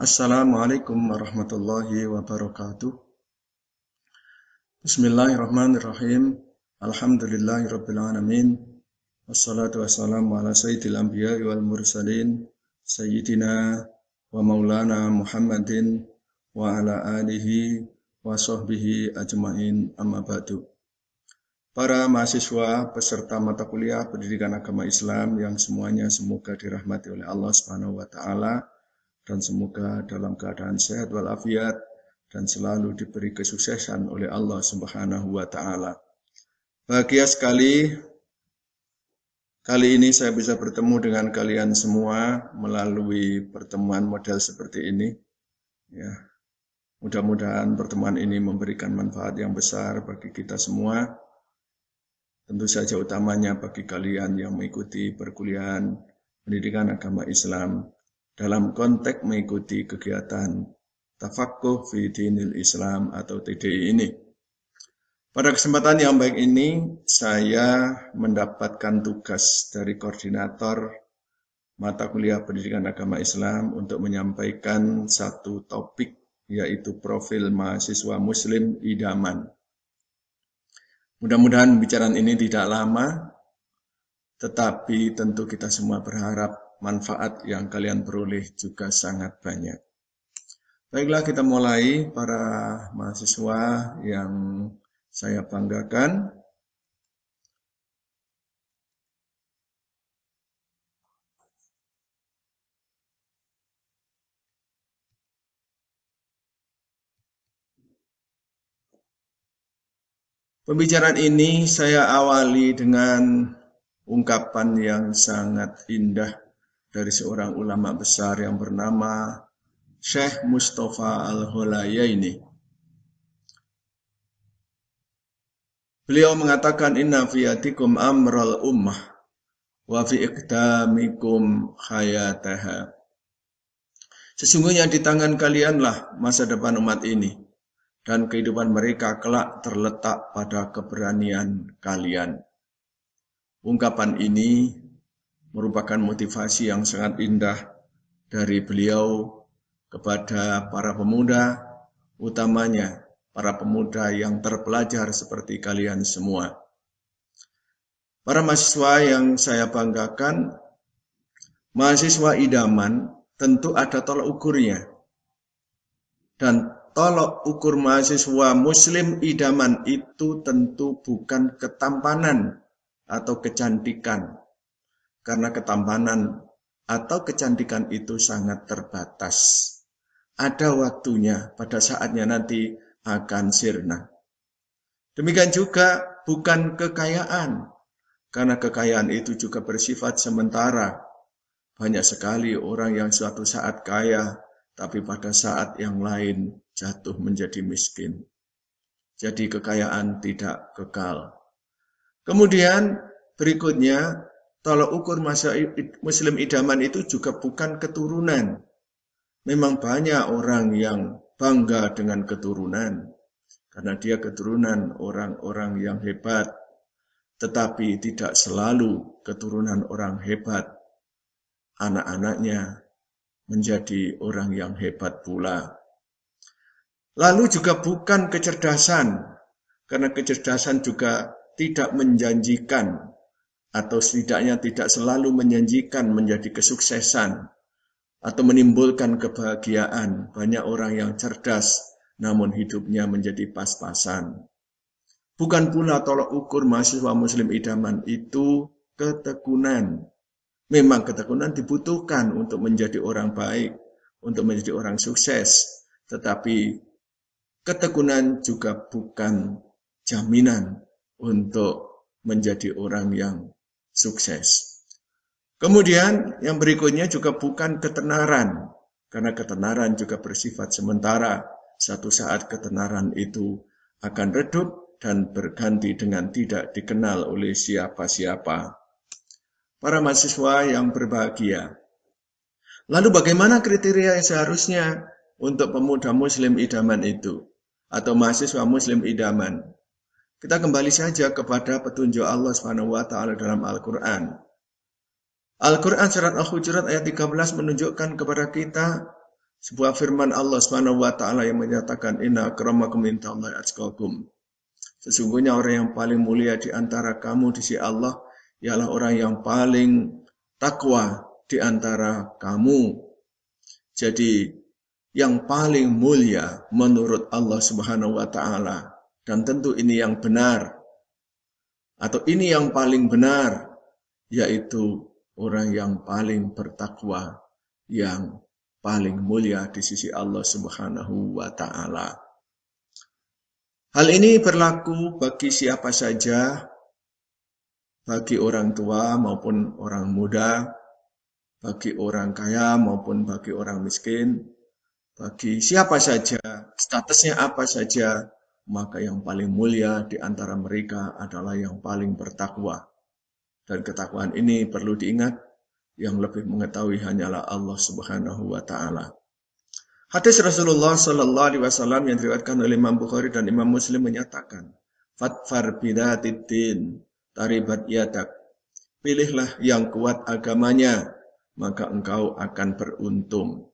Assalamualaikum warahmatullahi wabarakatuh. Bismillahirrahmanirrahim. Alhamdulillahirabbil alamin. Wassalatu wassalamu ala sayyidil anbiya'i wal mursalin sayyidina wa maulana Muhammadin wa ala alihi wa sahbihi ajmain, amma ba'du. Para mahasiswa peserta mata kuliah pendidikan agama Islam yang semuanya semoga dirahmati oleh Allah Subhanahu wa taala dan semoga dalam keadaan sehat walafiat dan selalu diberi kesuksesan oleh Allah Subhanahu wa taala. Bahagia sekali kali ini saya bisa bertemu dengan kalian semua melalui pertemuan model seperti ini. Ya. Mudah-mudahan pertemuan ini memberikan manfaat yang besar bagi kita semua. Tentu saja utamanya bagi kalian yang mengikuti perkuliahan pendidikan agama Islam dalam konteks mengikuti kegiatan Tafaqquh fi Dinil Islam atau TDI ini. Pada kesempatan yang baik ini, saya mendapatkan tugas dari koordinator mata kuliah pendidikan agama Islam untuk menyampaikan satu topik, yaitu profil mahasiswa muslim idaman. Mudah-mudahan pembicaraan ini tidak lama, tetapi tentu kita semua berharap manfaat yang kalian peroleh juga sangat banyak. Baiklah, kita mulai para mahasiswa yang saya banggakan. Pembicaraan ini saya awali dengan ungkapan yang sangat indah dari seorang ulama besar yang bernama Syekh Mustafa Al-Hulayaini. Beliau mengatakan, inna fi atikum amral ummah wa fi iqdamikum hayataha. Sesungguhnya di tangan kalianlah masa depan umat ini, dan kehidupan mereka kelak terletak pada keberanian kalian. Ungkapan ini merupakan motivasi yang sangat indah dari beliau kepada para pemuda, utamanya para pemuda yang terpelajar seperti kalian semua. Para mahasiswa yang saya banggakan, mahasiswa idaman tentu ada tolak ukurnya. Dan tolak ukur mahasiswa muslim idaman itu tentu bukan ketampanan atau kecantikan. Karena ketampanan atau kecantikan itu sangat terbatas. Ada waktunya, pada saatnya nanti akan sirna. Demikian juga bukan kekayaan. Karena kekayaan itu juga bersifat sementara. Banyak sekali orang yang suatu saat kaya, tapi pada saat yang lain jatuh menjadi miskin. Jadi kekayaan tidak kekal. Kemudian berikutnya, tolak ukur muslim idaman itu juga bukan keturunan. Memang banyak orang yang bangga dengan keturunan, karena dia keturunan orang-orang yang hebat. Tetapi tidak selalu keturunan orang hebat anak-anaknya menjadi orang yang hebat pula. Lalu juga bukan kecerdasan, karena kecerdasan juga tidak menjanjikan, atau setidaknya tidak selalu menjanjikan menjadi kesuksesan, atau menimbulkan kebahagiaan. Banyak orang yang cerdas, namun hidupnya menjadi pas-pasan. Bukan pula tolak ukur mahasiswa muslim idaman itu ketekunan. Memang ketekunan dibutuhkan untuk menjadi orang baik, untuk menjadi orang sukses. Tetapi ketekunan juga bukan jaminan untuk menjadi orang yang sukses. Kemudian yang berikutnya juga bukan ketenaran. Karena ketenaran juga bersifat sementara. Suatu saat ketenaran itu akan redup dan berganti dengan tidak dikenal oleh siapa-siapa. Para mahasiswa yang berbahagia. Lalu bagaimana kriteria yang seharusnya untuk pemuda muslim idaman itu? Atau mahasiswa muslim idaman? Kita kembali saja kepada petunjuk Allah SWT dalam Al-Quran. Al-Quran surat Al-Hujurat ayat 13 menunjukkan kepada kita Sebuah firman Allah Subhanahu wa taala yang menyatakan inna akramakum indallahi atqakum. Sesungguhnya orang yang paling mulia di antara kamu di sisi Allah ialah orang yang paling takwa di antara kamu. Jadi yang paling mulia menurut Allah Subhanahu wa taala, dan tentu ini yang benar atau ini yang paling benar, yaitu orang yang paling bertakwa, yang paling mulia di sisi Allah Subhanahu wa taala. Hal ini berlaku bagi siapa saja, bagi orang tua maupun orang muda, bagi orang kaya maupun bagi orang miskin, bagi siapa saja, statusnya apa saja, maka yang paling mulia di antara mereka adalah yang paling bertakwa. Dan ketakwaan ini perlu diingat, yang lebih mengetahui hanyalah Allah Subhanahu wa taala. Hadis Rasulullah sallallahu alaihi wasallam yang diriwayatkan oleh Imam Bukhari dan Imam Muslim menyatakan, "Fatfar bidzatiddin, taribat yadak." Pilihlah yang kuat agamanya, maka engkau akan beruntung.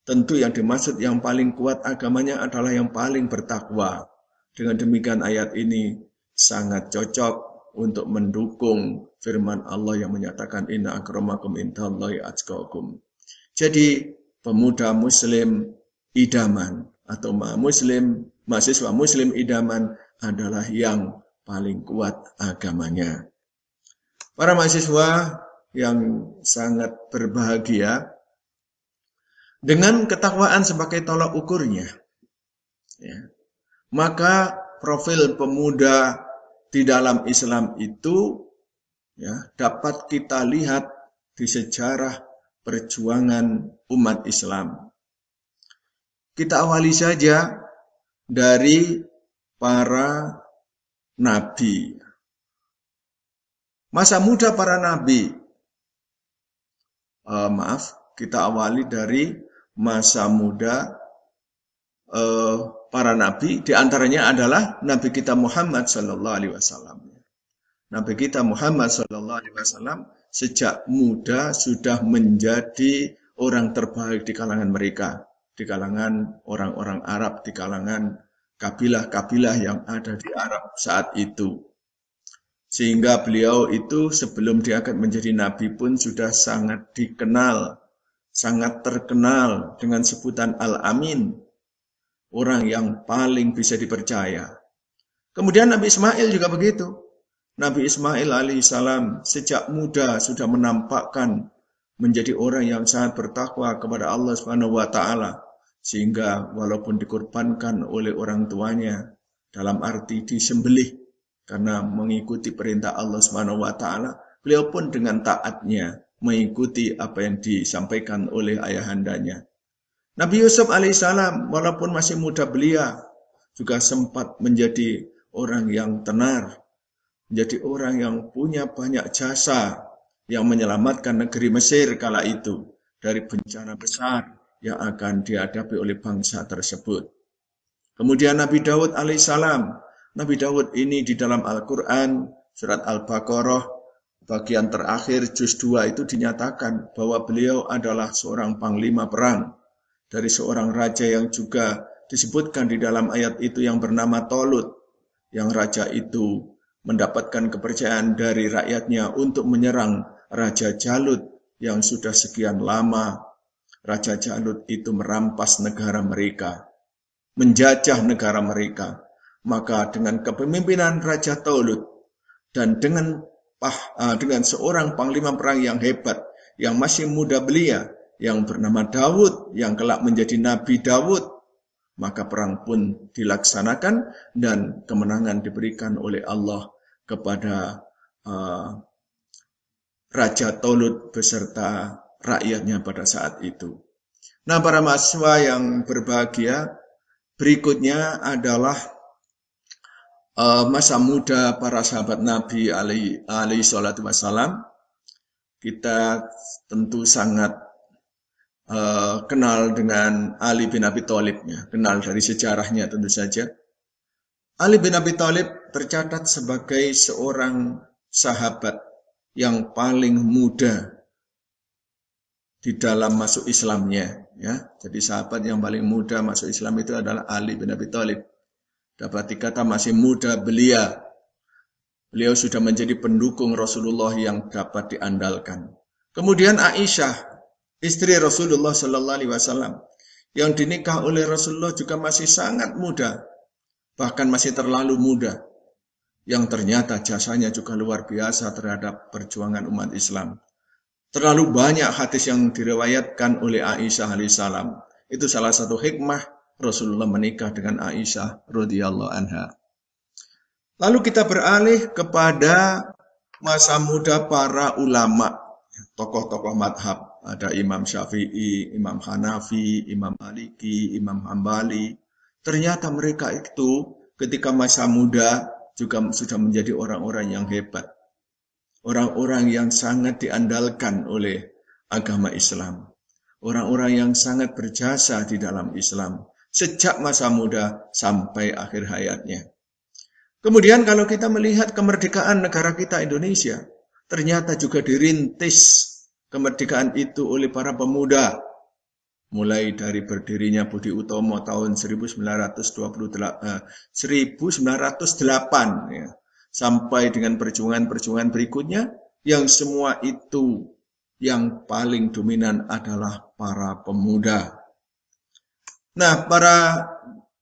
Tentu yang dimaksud yang paling kuat agamanya adalah yang paling bertakwa. Dengan demikian ayat ini sangat cocok untuk mendukung firman Allah yang menyatakan inna akramakum indallahi atqakum. Jadi pemuda muslim idaman atau mahasiswa muslim idaman adalah yang paling kuat agamanya. Para mahasiswa yang sangat berbahagia, dengan ketakwaan sebagai tolak ukurnya, ya, maka profil pemuda di dalam Islam itu ya, dapat kita lihat di sejarah perjuangan umat Islam. Kita awali saja dari para nabi. Masa muda para nabi. Kita awali dari masa muda para nabi, di antaranya adalah Nabi kita Muhammad sallallahu alaihi wasallam. Nabi kita Muhammad sallallahu alaihi wasallam sejak muda sudah menjadi orang terbaik di kalangan mereka, di kalangan orang-orang Arab, di kalangan kabilah-kabilah yang ada di Arab saat itu. Sehingga beliau itu sebelum diangkat menjadi nabi pun sudah sangat dikenal, sangat terkenal dengan sebutan Al-Amin, orang yang paling bisa dipercaya. Kemudian Nabi Ismail juga begitu. Nabi Ismail alaihissalam sejak muda sudah menampakkan menjadi orang yang sangat bertakwa kepada Allah Subhanahu wa taala, sehingga walaupun dikorbankan oleh orang tuanya dalam arti disembelih karena mengikuti perintah Allah Subhanahu wa taala, beliau pun dengan taatnya mengikuti apa yang disampaikan oleh ayahandanya. Nabi Yusuf alaihissalam walaupun masih muda belia juga sempat menjadi orang yang tenar, menjadi orang yang punya banyak jasa yang menyelamatkan negeri Mesir kala itu dari bencana besar yang akan dihadapi oleh bangsa tersebut. Kemudian Nabi Daud alaihissalam. Nabi Daud ini di dalam Al-Quran, surat Al-Baqarah, bagian terakhir juz 2 itu dinyatakan bahwa beliau adalah seorang panglima perang dari seorang raja yang juga disebutkan di dalam ayat itu yang bernama Tolut, yang raja itu mendapatkan kepercayaan dari rakyatnya untuk menyerang Raja Jalut yang sudah sekian lama Raja Jalut itu merampas negara mereka, menjajah negara mereka. Maka dengan kepemimpinan Raja Tolut dan dengan seorang panglima perang yang hebat, yang masih muda belia, yang bernama Daud, yang kelak menjadi Nabi Daud, maka perang pun dilaksanakan dan kemenangan diberikan oleh Allah kepada Raja Tolut beserta rakyatnya pada saat itu. Nah, para mahasiswa yang berbahagia, berikutnya adalah masa muda para sahabat Nabi alaihi salatu wassalam. Kita tentu sangat kenal dengan Ali bin Abi Thalib, ya. Kenal dari sejarahnya tentu saja. Ali bin Abi Thalib tercatat sebagai seorang sahabat yang paling muda di dalam masuk Islamnya, ya. Jadi sahabat yang paling muda masuk Islam itu adalah Ali bin Abi Thalib. Dapat dikata masih muda belia. Beliau sudah menjadi pendukung Rasulullah yang dapat diandalkan. Kemudian Aisyah, istri Rasulullah Sallallahu Alaihi Wasallam, yang dinikah oleh Rasulullah juga masih sangat muda, bahkan masih terlalu muda, yang ternyata jasanya juga luar biasa terhadap perjuangan umat Islam. Terlalu banyak hadis yang diriwayatkan oleh Aisyah alaihissalam. Itu salah satu hikmah Rasulullah menikah dengan Aisyah radhiyallahu anha. Lalu kita beralih kepada masa muda para ulama, tokoh-tokoh madhab. Ada Imam Syafi'i, Imam Hanafi, Imam Maliki, Imam Hambali. Ternyata mereka itu ketika masa muda juga sudah menjadi orang-orang yang hebat. Orang-orang yang sangat diandalkan oleh agama Islam. Orang-orang yang sangat berjasa di dalam Islam. Sejak masa muda sampai akhir hayatnya. Kemudian kalau kita melihat kemerdekaan negara kita Indonesia, ternyata juga dirintis kemerdekaan itu oleh para pemuda. Mulai dari berdirinya Budi Utomo tahun 1908, ya, sampai dengan perjuangan-perjuangan berikutnya, yang semua itu yang paling dominan adalah para pemuda. Nah, para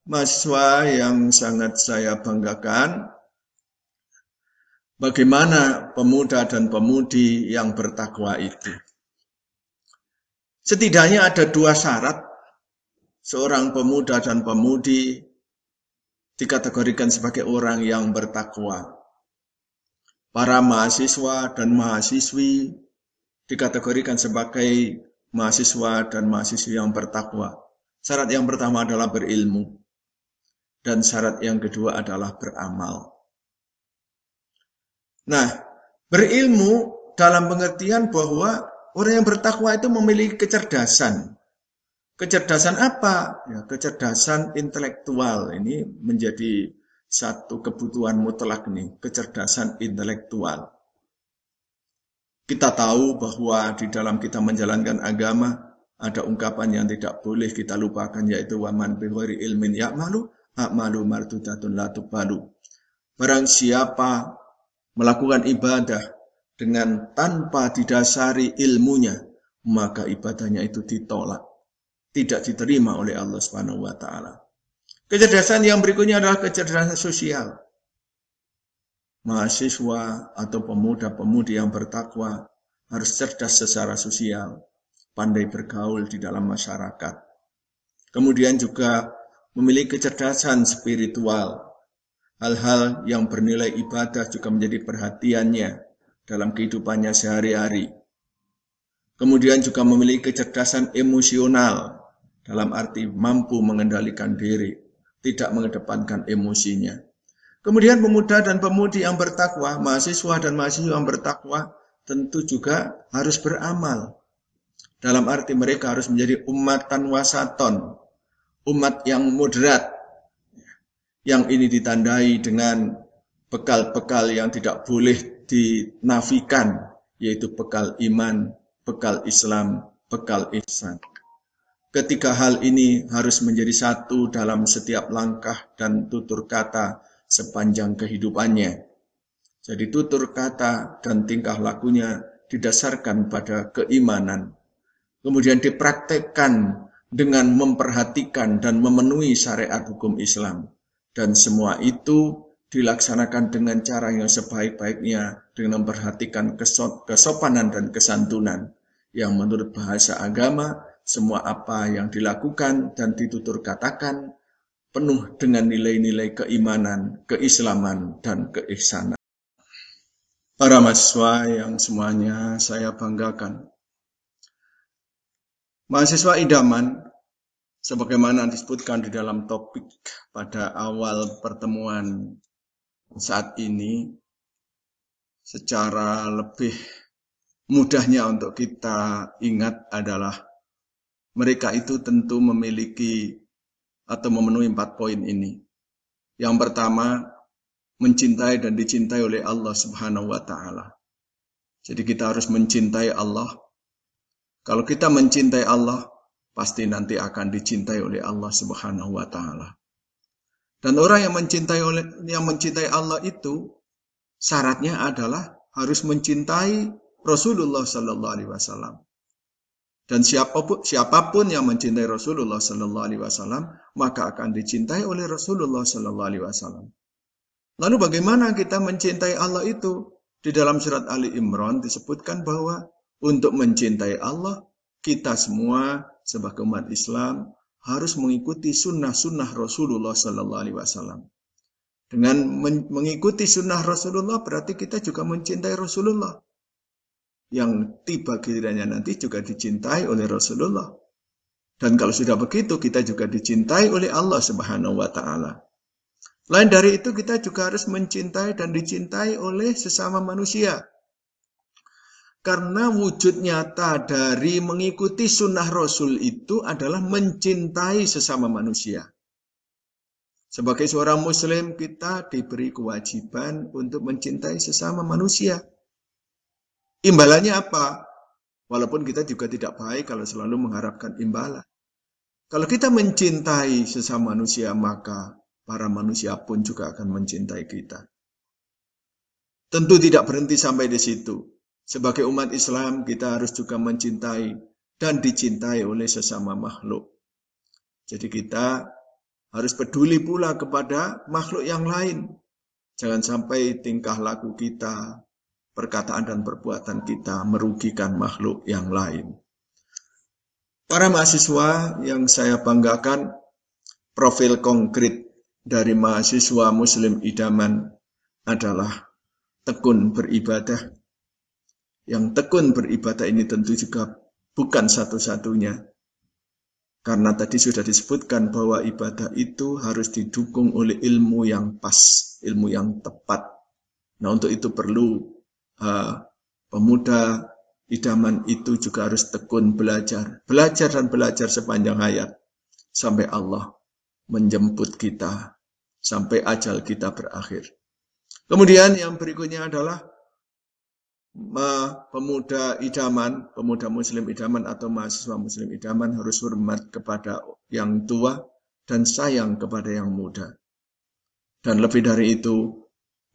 mahasiswa yang sangat saya banggakan, bagaimana pemuda dan pemudi yang bertakwa itu. Setidaknya ada 2 syarat seorang pemuda dan pemudi dikategorikan sebagai orang yang bertakwa. Para mahasiswa dan mahasiswi dikategorikan sebagai mahasiswa dan mahasiswi yang bertakwa. Syarat yang pertama adalah berilmu. Dan syarat yang kedua adalah beramal. Nah, berilmu dalam pengertian bahwa orang yang bertakwa itu memiliki kecerdasan. Kecerdasan apa? Ya, kecerdasan intelektual. Ini menjadi satu kebutuhan mutlak nih, kecerdasan intelektual. Kita tahu bahwa di dalam kita menjalankan agama, ada ungkapan yang tidak boleh kita lupakan, yaitu waman bighairi ilmin ya'malu a'malu mardudatun la tuqbalu. Barang siapa melakukan ibadah dengan tanpa didasari ilmunya, maka ibadahnya itu ditolak, tidak diterima oleh Allah Subhanahu wa taala. Kecerdasan yang berikutnya adalah kecerdasan sosial. Mahasiswa atau pemuda-pemudi yang bertakwa harus cerdas secara sosial, pandai bergaul di dalam masyarakat. Kemudian juga memiliki kecerdasan spiritual. Hal-hal yang bernilai ibadah juga menjadi perhatiannya dalam kehidupannya sehari-hari. Kemudian juga memiliki kecerdasan emosional, dalam arti mampu mengendalikan diri, tidak mengedepankan emosinya. Kemudian pemuda dan pemudi yang bertakwa, mahasiswa dan mahasiswa yang bertakwa, tentu juga harus beramal. Dalam arti mereka harus menjadi ummatan wasaton, umat yang moderat, yang ini ditandai dengan bekal-bekal yang tidak boleh dinafikan, yaitu bekal iman, bekal Islam, bekal ihsan. Ketiga hal ini harus menjadi satu dalam setiap langkah dan tutur kata sepanjang kehidupannya. Jadi tutur kata dan tingkah lakunya didasarkan pada keimanan, kemudian dipraktekkan dengan memperhatikan dan memenuhi syariat hukum Islam. Dan semua itu dilaksanakan dengan cara yang sebaik-baiknya dengan memperhatikan kesopanan dan kesantunan yang menurut bahasa agama, semua apa yang dilakukan dan ditutur katakan penuh dengan nilai-nilai keimanan, keislaman, dan keihsanan. Para mahasiswa yang semuanya saya banggakan. Mahasiswa idaman, sebagaimana disebutkan di dalam topik pada awal pertemuan saat ini, secara lebih mudahnya untuk kita ingat adalah mereka itu tentu memiliki atau memenuhi 4 poin ini. Yang pertama, mencintai dan dicintai oleh Allah Subhanahu wa taala. Jadi kita harus mencintai Allah. Kalau kita mencintai Allah, pasti nanti akan dicintai oleh Allah Subhanahu wa taala. Dan orang yang mencintai Allah itu syaratnya adalah harus mencintai Rasulullah sallallahu alaihi wasallam. Dan siapapun yang mencintai Rasulullah sallallahu alaihi wasallam, maka akan dicintai oleh Rasulullah sallallahu alaihi wasallam. Lalu bagaimana kita mencintai Allah itu? Di dalam surat Ali Imran disebutkan bahwa untuk mencintai Allah, kita semua sebagai umat Islam harus mengikuti sunnah-sunnah Rasulullah sallallahu alaihi wasallam. Dengan mengikuti sunnah Rasulullah berarti kita juga mencintai Rasulullah. Yang tiba gilirannya nanti juga dicintai oleh Rasulullah. Dan kalau sudah begitu kita juga dicintai oleh Allah Subhanahu wa taala. Lain dari itu kita juga harus mencintai dan dicintai oleh sesama manusia. Karena wujud nyata dari mengikuti sunnah Rasul itu adalah mencintai sesama manusia. Sebagai seorang Muslim, kita diberi kewajiban untuk mencintai sesama manusia. Imbalannya apa? Walaupun kita juga tidak baik kalau selalu mengharapkan imbalan. Kalau kita mencintai sesama manusia, maka para manusia pun juga akan mencintai kita. Tentu tidak berhenti sampai di situ. Sebagai umat Islam, kita harus juga mencintai dan dicintai oleh sesama makhluk. Jadi kita harus peduli pula kepada makhluk yang lain. Jangan sampai tingkah laku kita, perkataan dan perbuatan kita merugikan makhluk yang lain. Para mahasiswa yang saya banggakan, profil konkret dari mahasiswa Muslim idaman adalah tekun beribadah. Yang tekun beribadah ini tentu juga bukan satu-satunya. Karena tadi sudah disebutkan bahwa ibadah itu harus didukung oleh ilmu yang pas, ilmu yang tepat. Nah, untuk itu perlu pemuda idaman itu juga harus tekun belajar. Belajar dan belajar sepanjang hayat. Sampai Allah menjemput kita. Sampai ajal kita berakhir. Kemudian yang berikutnya adalah pemuda idaman, pemuda muslim idaman atau mahasiswa muslim idaman harus hormat kepada yang tua dan sayang kepada yang muda. Dan lebih dari itu,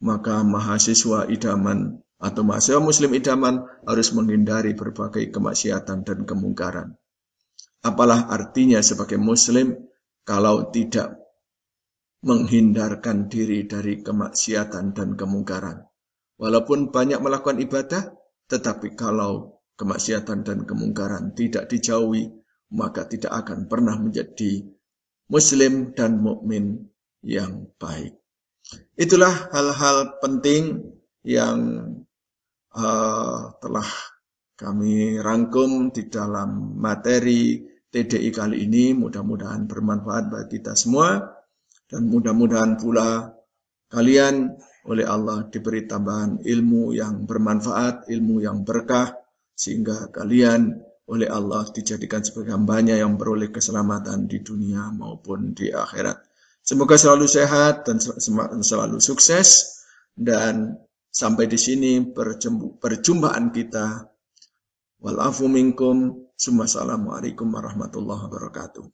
maka mahasiswa idaman atau mahasiswa muslim idaman harus menghindari berbagai kemaksiatan dan kemungkaran. Apalah artinya sebagai muslim kalau tidak menghindarkan diri dari kemaksiatan dan kemungkaran. Walaupun banyak melakukan ibadah, tetapi kalau kemaksiatan dan kemungkaran tidak dijauhi, maka tidak akan pernah menjadi muslim dan mukmin yang baik. Itulah hal-hal penting yang telah kami rangkum di dalam materi TDI kali ini. Mudah-mudahan bermanfaat bagi kita semua, dan mudah-mudahan pula kalian oleh Allah diberi tambahan ilmu yang bermanfaat, ilmu yang berkah, sehingga kalian oleh Allah dijadikan sebagai hambanya yang beroleh keselamatan di dunia maupun di akhirat. Semoga selalu sehat dan selalu sukses, dan sampai di sini perjumpaan kita. Wal afu minkum. Assalamualaikum warahmatullahi wabarakatuh.